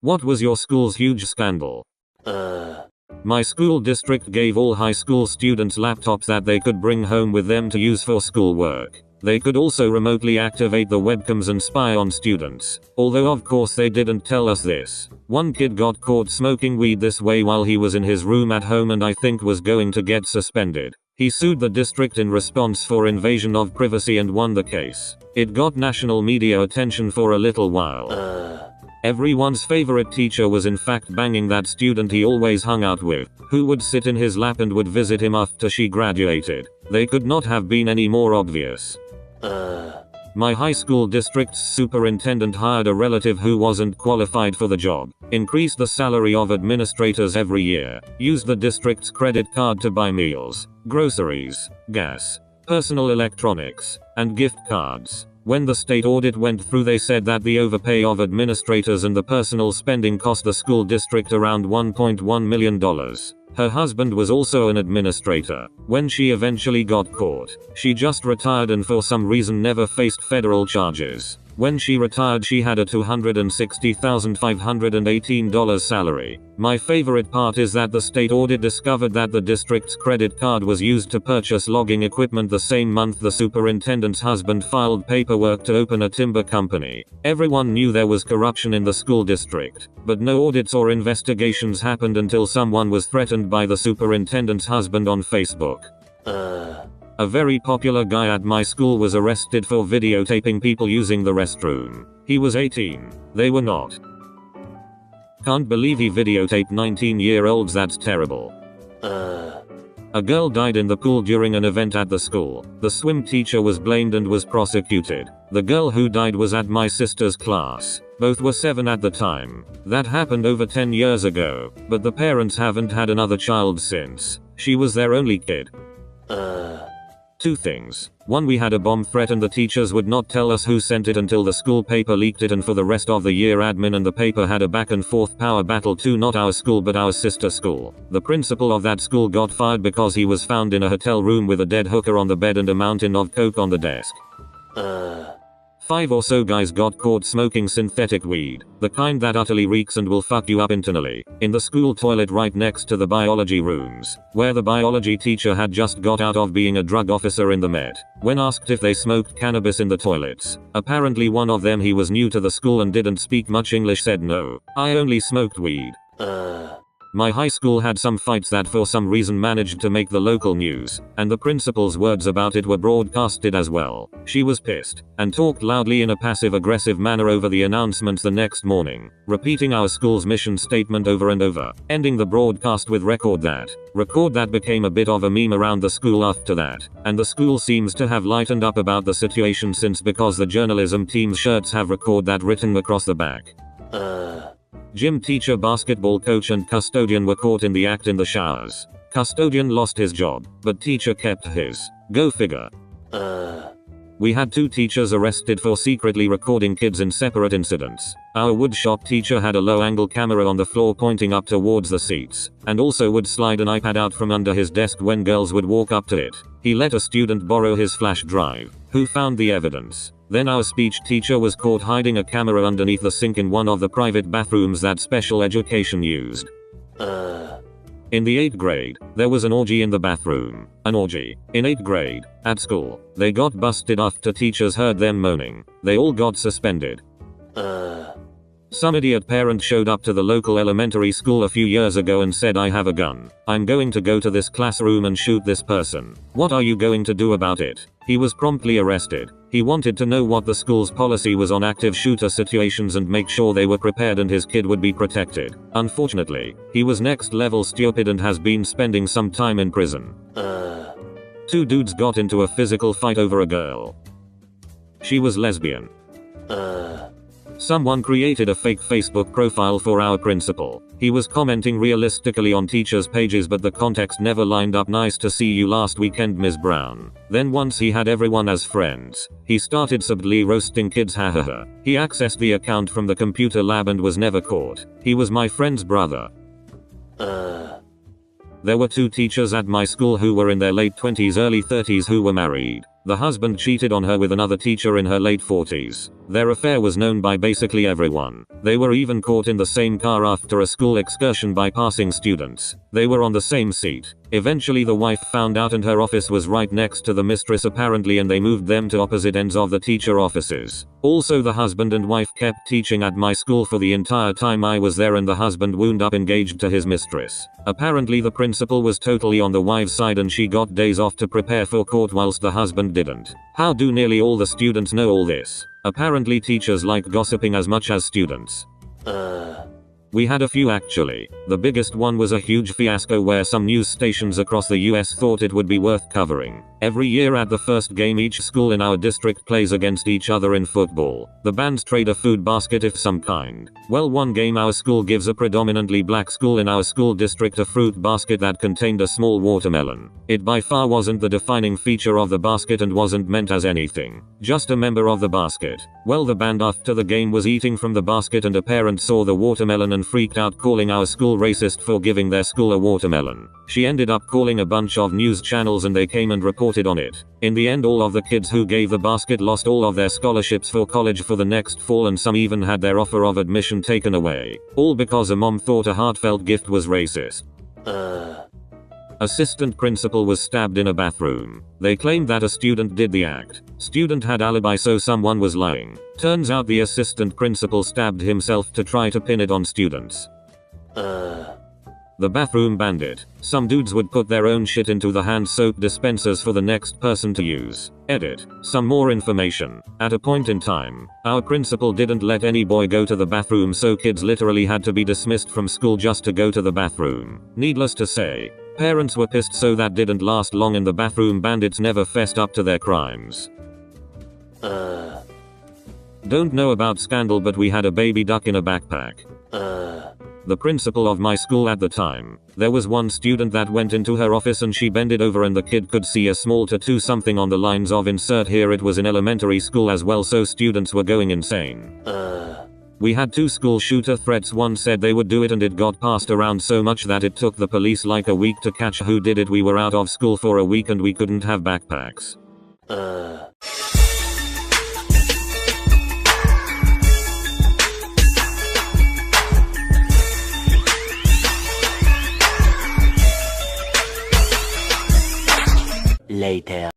What was your school's huge scandal? My school district gave all high school students laptops that they could bring home with them to use for schoolwork. They could also remotely activate the webcams and spy on students. Although of course they didn't tell us this. One kid got caught smoking weed this way while he was in his room at home and I think was going to get suspended. He sued the district in response for invasion of privacy and won the case. It got national media attention for a little while. Everyone's favorite teacher was in fact banging that student he always hung out with, who would sit in his lap and would visit him after she graduated. They could not have been any more obvious. My high school district's superintendent hired a relative who wasn't qualified for the job, increased the salary of administrators every year, used the district's credit card to buy meals, groceries, gas, personal electronics, and gift cards. When the state audit went through, they said that the overpay of administrators and the personal spending cost the school district around $1.1 million. Her husband was also an administrator. When she eventually got caught, she just retired and for some reason never faced federal charges. When she retired, she had a $260,518 salary. My favorite part is that the state audit discovered that the district's credit card was used to purchase logging equipment the same month the superintendent's husband filed paperwork to open a timber company. Everyone knew there was corruption in the school district, but no audits or investigations happened until someone was threatened by the superintendent's husband on Facebook. A very popular guy at my school was arrested for videotaping people using the restroom. He was 18. They were not. Can't believe he videotaped 19-year-olds, that's terrible. A girl died in the pool during an event at the school. The swim teacher was blamed and was prosecuted. The girl who died was at my sister's class. Both were 7 at the time. That happened over 10 years ago, but the parents haven't had another child since. She was their only kid. Two things. One, we had a bomb threat and the teachers would not tell us who sent it until the school paper leaked it, and for the rest of the year admin and the paper had a back and forth power battle to not our school but our sister school. The principal of that school got fired because he was found in a hotel room with a dead hooker on the bed and a mountain of coke on the desk. 5 or so guys got caught smoking synthetic weed, the kind that utterly reeks and will fuck you up internally, in the school toilet right next to the biology rooms, where the biology teacher had just got out of being a drug officer in the Met. When asked if they smoked cannabis in the toilets, apparently one of them, he was new to the school and didn't speak much English, said, "No, I only smoked weed." My high school had some fights that for some reason managed to make the local news, and the principal's words about it were broadcasted as well. She was pissed, and talked loudly in a passive-aggressive manner over the announcements the next morning, repeating our school's mission statement over and over, ending the broadcast with "record that." Record that became a bit of a meme around the school after that, and the school seems to have lightened up about the situation since, because the journalism team's shirts have "record that" written across the back. Gym teacher, basketball coach and custodian were caught in the act in the showers. Custodian lost his job, but teacher kept his. Go figure. We had 2 teachers arrested for secretly recording kids in separate incidents. Our woodshop teacher had a low-angle camera on the floor pointing up towards the seats, and also would slide an iPad out from under his desk when girls would walk up to it. He let a student borrow his flash drive, who found the evidence. Then our speech teacher was caught hiding a camera underneath the sink in one of the private bathrooms that special education used. In the 8th grade, there was an orgy in the bathroom. An orgy. In 8th grade, at school. They got busted after teachers heard them moaning. They all got suspended. Some idiot parent showed up to the local elementary school a few years ago and said, "I have a gun. I'm going to go to this classroom and shoot this person. What are you going to do about it?" He was promptly arrested. He wanted to know what the school's policy was on active shooter situations and make sure they were prepared and his kid would be protected. Unfortunately, he was next level stupid and has been spending some time in prison. 2 dudes got into a physical fight over a girl. She was lesbian. Someone created a fake Facebook profile for our principal. He was commenting realistically on teachers' pages, but the context never lined up. "Nice to see you last weekend, Ms. Brown." Then once he had everyone as friends, he started subtly roasting kids, hahaha. He accessed the account from the computer lab and was never caught. He was my friend's brother. There were 2 teachers at my school who were in their late 20s, early 30s who were married. The husband cheated on her with another teacher in her late 40s. Their affair was known by basically everyone. They were even caught in the same car after a school excursion by passing students. They were on the same seat. Eventually the wife found out and her office was right next to the mistress apparently, and they moved them to opposite ends of the teacher offices. Also the husband and wife kept teaching at my school for the entire time I was there, and the husband wound up engaged to his mistress. Apparently the principal was totally on the wife's side and she got days off to prepare for court whilst the husband didn't. How do nearly all the students know all this? Apparently teachers like gossiping as much as students. We had a few actually. The biggest one was a huge fiasco where some news stations across the US thought it would be worth covering. Every year at the first game each school in our district plays against each other in football. The bands trade a food basket of some kind. Well, one game our school gives a predominantly black school in our school district a fruit basket that contained a small watermelon. It by far wasn't the defining feature of the basket and wasn't meant as anything. Just a member of the basket. Well, the band after the game was eating from the basket and a parent saw the watermelon and freaked out, calling our school racist for giving their school a watermelon. She ended up calling a bunch of news channels and they came and reported on it. In the end all of the kids who gave the basket lost all of their scholarships for college for the next fall, and some even had their offer of admission taken away. All because a mom thought a heartfelt gift was racist. Assistant principal was stabbed in a bathroom. They claimed that a student did the act. Student had alibi so someone was lying. Turns out the assistant principal stabbed himself to try to pin it on students. The bathroom bandit. Some dudes would put their own shit into the hand soap dispensers for the next person to use. Edit. Some more information. At a point in time, our principal didn't let any boy go to the bathroom, so kids literally had to be dismissed from school just to go to the bathroom. Needless to say, parents were pissed, so that didn't last long and the bathroom bandits never fessed up to their crimes. Don't know about scandal, but we had a baby duck in a backpack. The principal of my school at the time, there was one student that went into her office and she bended over and the kid could see a small tattoo, something on the lines of insert here. It was in elementary school as well, so students were going insane. We had 2 school shooter threats. One said they would do it and it got passed around so much that it took the police like a week to catch who did it. We were out of school for a week and we couldn't have backpacks. Later.